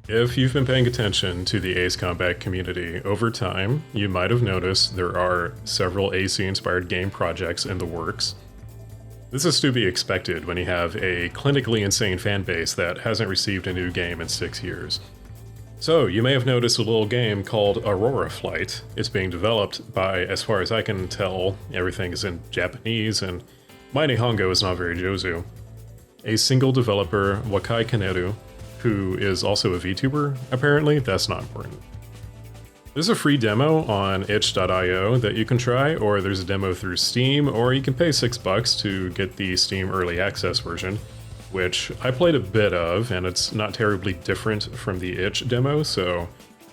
If you've been paying attention to the Ace Combat community over time, you might have noticed there are several AC-inspired game projects in the works. This is to be expected when you have a clinically insane fanbase that hasn't received a new game in 6 years. So, you may have noticed a little game called Aurora Flight. It's being developed by, as far as I can tell, everything is in Japanese, and my Nihongo is not very Jozu. A single developer, Wakai Kaneru, who is also a VTuber, apparently, that's not important. There's a free demo on itch.io that you can try, or there's a demo through Steam, or you can pay $6 to get the Steam Early Access version, which I played a bit of, and it's not terribly different from the itch demo, so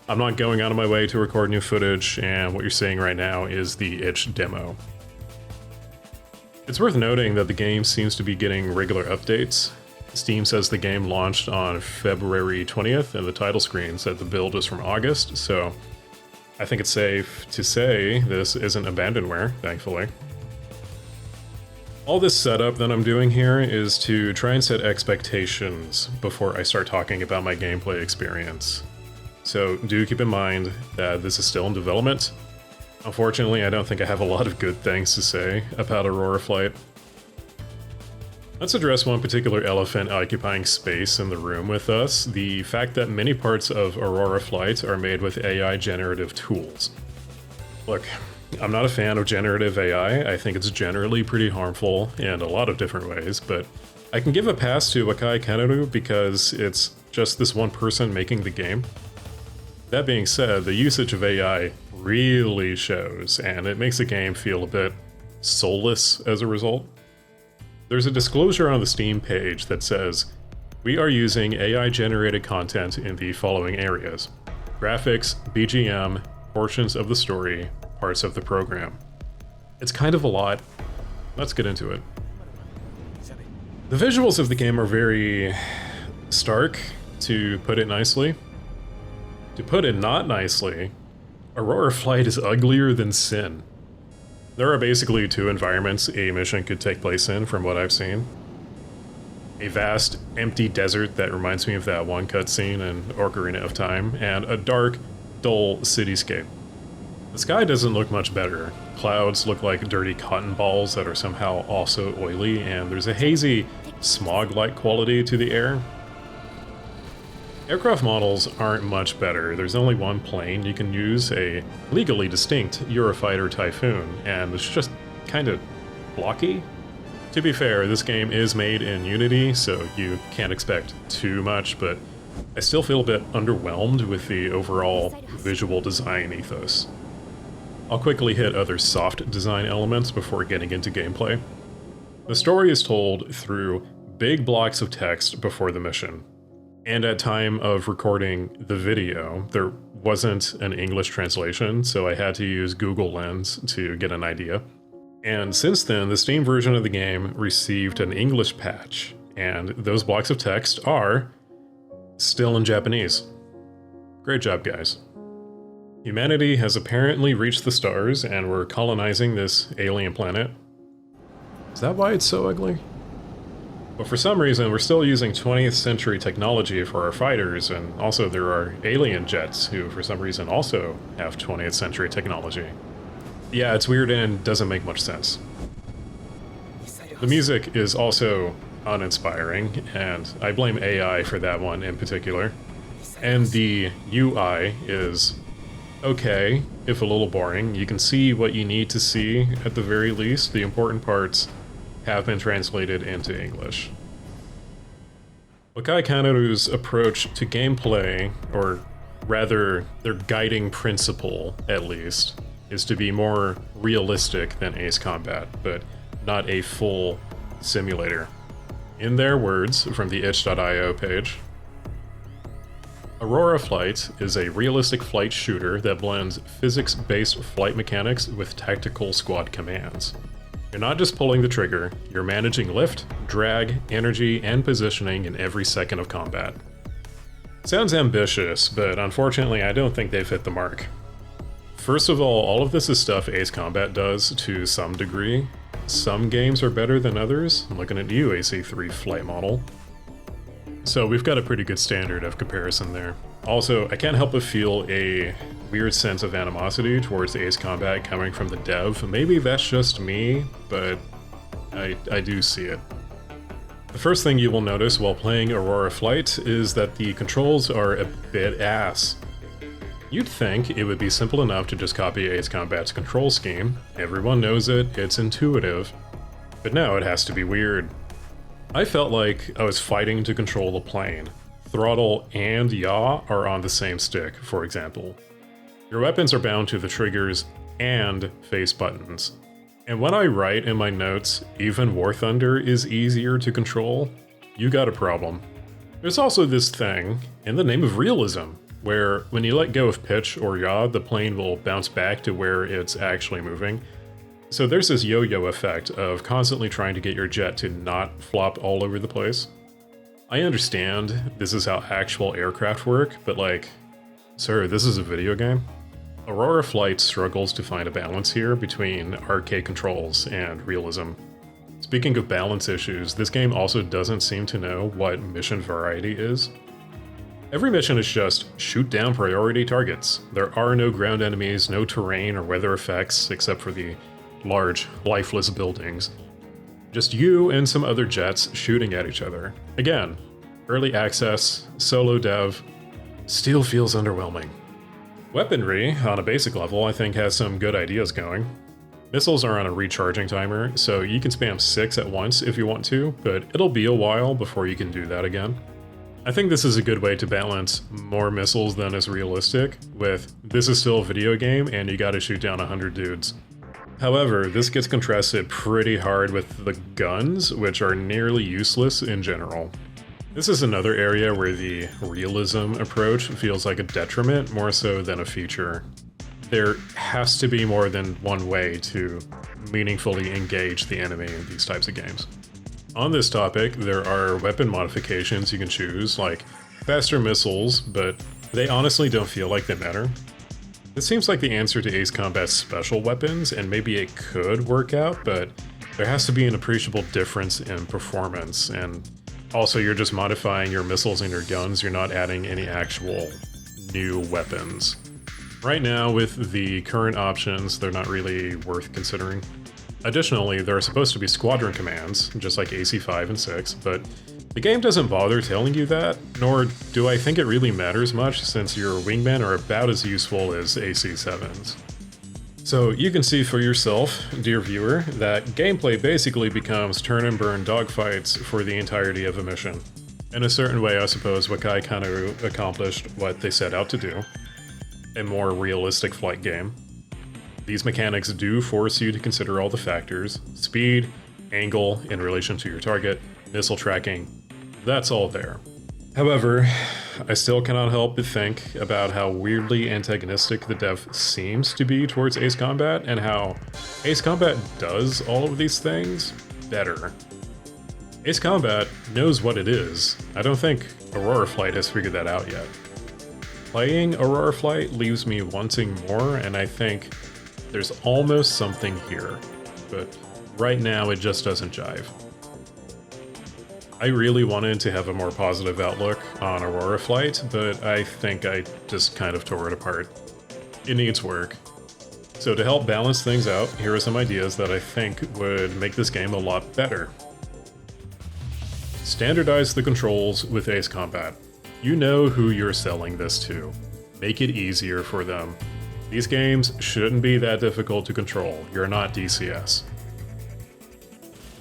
I'm not going out of my way to record new footage, and what you're seeing right now is the itch demo. It's worth noting that the game seems to be getting regular updates. Steam says the game launched on February 20th, and the title screen said the build is from August, so I think it's safe to say this isn't abandonware, thankfully. All this setup that I'm doing here is to try and set expectations before I start talking about my gameplay experience. So do keep in mind that this is still in development. Unfortunately, I don't think I have a lot of good things to say about Aurora Flight. Let's address one particular elephant occupying space in the room with us, the fact that many parts of Aurora Flight are made with AI generative tools. Look, I'm not a fan of generative AI. I think it's generally pretty harmful in a lot of different ways, but I can give a pass to Wakai Kaneru because it's just this one person making the game. That being said, the usage of AI really shows, and it makes the game feel a bit soulless as a result. There's a disclosure on the Steam page that says, "We are using AI-generated content in the following areas: graphics, BGM, portions of the story, parts of the program." It's kind of a lot. Let's get into it. The visuals of the game are very stark, to put it nicely. To put it not nicely, Aurora Flight is uglier than sin. There are basically two environments a mission could take place in, from what I've seen. A vast, empty desert that reminds me of that one cutscene in Ocarina of Time, and a dark, dull cityscape. The sky doesn't look much better. Clouds look like dirty cotton balls that are somehow also oily, and there's a hazy, smog-like quality to the air. Aircraft models aren't much better. There's only one plane you can use, a legally distinct Eurofighter Typhoon, and it's just kind of blocky. To be fair, this game is made in Unity, so you can't expect too much, but I still feel a bit underwhelmed with the overall visual design ethos. I'll quickly hit other soft design elements before getting into gameplay. The story is told through big blocks of text before the mission. And at time of recording the video, there wasn't an English translation, so I had to use Google Lens to get an idea. And since then, the Steam version of the game received an English patch, and those blocks of text are still in Japanese. Great job, guys. Humanity has apparently reached the stars, and we're colonizing this alien planet. Is that why it's so ugly? But for some reason, we're still using 20th century technology for our fighters, and also there are alien jets who, for some reason, also have 20th century technology. Yeah, it's weird and doesn't make much sense. The music is also uninspiring, and I blame AI for that one in particular. And the UI is okay, if a little boring. You can see what you need to see at the very least. The important parts have been translated into English. Wakai Kaneru's approach to gameplay, or rather their guiding principle at least, is to be more realistic than Ace Combat, but not a full simulator. In their words, from the itch.io page, Aurora Flight is a realistic flight shooter that blends physics-based flight mechanics with tactical squad commands. You're not just pulling the trigger, you're managing lift, drag, energy, and positioning in every second of combat. Sounds ambitious, but unfortunately I don't think they've hit the mark. First of all of this is stuff Ace Combat does to some degree. Some games are better than others. I'm looking at you, AC3 Flight Model. So we've got a pretty good standard of comparison there. Also, I can't help but feel a weird sense of animosity towards Ace Combat coming from the dev. Maybe that's just me, but I do see it. The first thing you will notice while playing Aurora Flight is that the controls are a bit ass. You'd think it would be simple enough to just copy Ace Combat's control scheme. Everyone knows it, it's intuitive. But no, it has to be weird. I felt like I was fighting to control the plane. Throttle and yaw are on the same stick, for example. Your weapons are bound to the triggers and face buttons. And when I write in my notes, even War Thunder is easier to control, you got a problem. There's also this thing, in the name of realism, where when you let go of pitch or yaw, the plane will bounce back to where it's actually moving. So there's this yo-yo effect of constantly trying to get your jet to not flop all over the place. I understand this is how actual aircraft work, but like, sir, this is a video game. Aurora Flight struggles to find a balance here between arcade controls and realism. Speaking of balance issues, this game also doesn't seem to know what mission variety is. Every mission is just shoot down priority targets. There are no ground enemies, no terrain or weather effects except for the large, lifeless buildings. Just you and some other jets shooting at each other. Again, early access, solo dev, still feels underwhelming. Weaponry, on a basic level, I think has some good ideas going. Missiles are on a recharging timer, so you can spam 6 at once if you want to, but it'll be a while before you can do that again. I think this is a good way to balance more missiles than is realistic, with this is still a video game and you gotta shoot down 100 dudes. However, this gets contrasted pretty hard with the guns, which are nearly useless in general. This is another area where the realism approach feels like a detriment more so than a feature. There has to be more than one way to meaningfully engage the enemy in these types of games. On this topic, there are weapon modifications you can choose, like faster missiles, but they honestly don't feel like they matter. This seems like the answer to Ace Combat's special weapons, and maybe it could work out, but there has to be an appreciable difference in performance, and also you're just modifying your missiles and your guns, you're not adding any actual new weapons. Right now, with the current options, they're not really worth considering. Additionally, there are supposed to be squadron commands, just like AC-5 and 6, but the game doesn't bother telling you that, nor do I think it really matters much since your wingmen are about as useful as AC-7s. So you can see for yourself, dear viewer, that gameplay basically becomes turn and burn dogfights for the entirety of a mission. In a certain way, I suppose Wakai kind of accomplished what they set out to do. A more realistic flight game. These mechanics do force you to consider all the factors: speed, angle in relation to your target, missile tracking, that's all there. However, I still cannot help but think about how weirdly antagonistic the dev seems to be towards Ace Combat, and how Ace Combat does all of these things better. Ace Combat knows what it is. I don't think Aurora Flight has figured that out yet. Playing Aurora Flight leaves me wanting more, and I think there's almost something here, but right now it just doesn't jive. I really wanted to have a more positive outlook on Aurora Flight, but I think I just kind of tore it apart. It needs work. So to help balance things out, here are some ideas that I think would make this game a lot better. Standardize the controls with Ace Combat. You know who you're selling this to. Make it easier for them. These games shouldn't be that difficult to control. You're not DCS.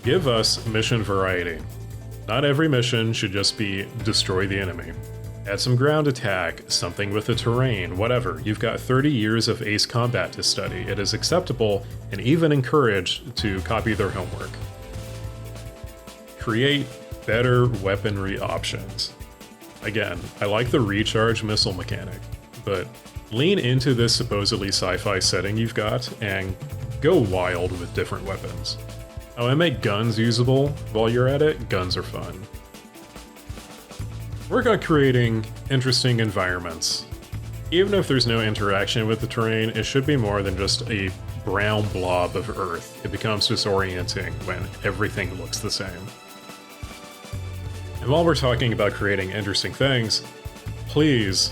Give us mission variety. Not every mission should just be destroy the enemy. Add some ground attack, something with the terrain, whatever. You've got 30 years of Ace Combat to study. It is acceptable and even encouraged to copy their homework. Create better weaponry options. Again, I like the recharge missile mechanic, but lean into this supposedly sci-fi setting you've got and go wild with different weapons. Oh, and make guns usable. While you're at it, guns are fun. Work on creating interesting environments. Even if there's no interaction with the terrain, it should be more than just a brown blob of Earth. It becomes disorienting when everything looks the same. And while we're talking about creating interesting things, please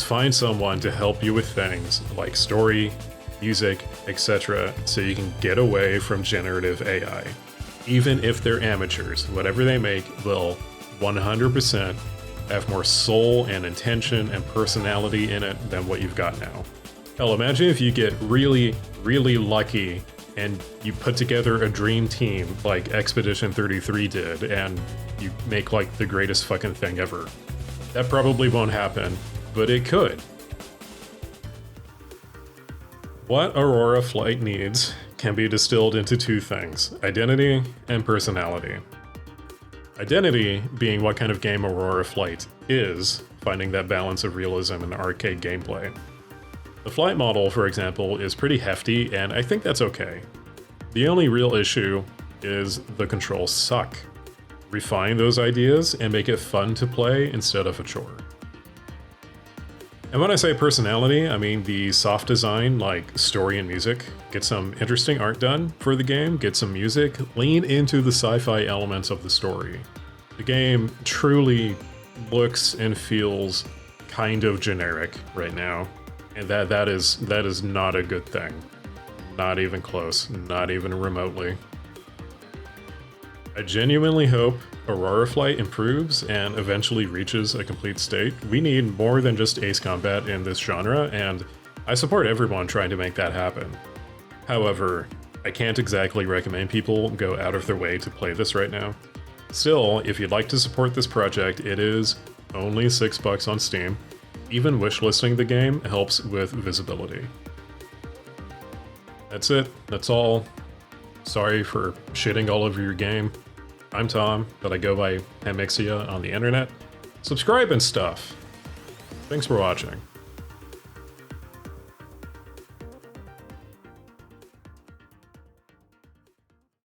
find someone to help you with things like story, music, etc., so you can get away from generative AI. Even if they're amateurs, whatever they make will 100% have more soul and intention and personality in it than what you've got now. Hell, imagine if you get really, really lucky and you put together a dream team like Expedition 33 did and you make like the greatest fucking thing ever. That probably won't happen, but it could. What Aurora Flight needs can be distilled into two things: identity and personality. Identity being what kind of game Aurora Flight is, finding that balance of realism and arcade gameplay. The flight model, for example, is pretty hefty, and I think that's okay. The only real issue is the controls suck. Refine those ideas and make it fun to play instead of a chore. And when I say personality, I mean the soft design like story and music. Get some interesting art done for the game, get some music, lean into the sci-fi elements of the story. The game truly looks and feels kind of generic right now, and that is not a good thing. Not even close, not even remotely. I genuinely hope Aurora Flight improves and eventually reaches a complete state. We need more than just ace combat in this genre, and I support everyone trying to make that happen. However, I can't exactly recommend people go out of their way to play this right now. Still, if you'd like to support this project, it is only $6 on Steam. Even wishlisting the game helps with visibility. That's it. That's all. Sorry for shitting all over your game. I'm Tom, but I go by Hemixia on the internet. Subscribe and stuff. Thanks for watching.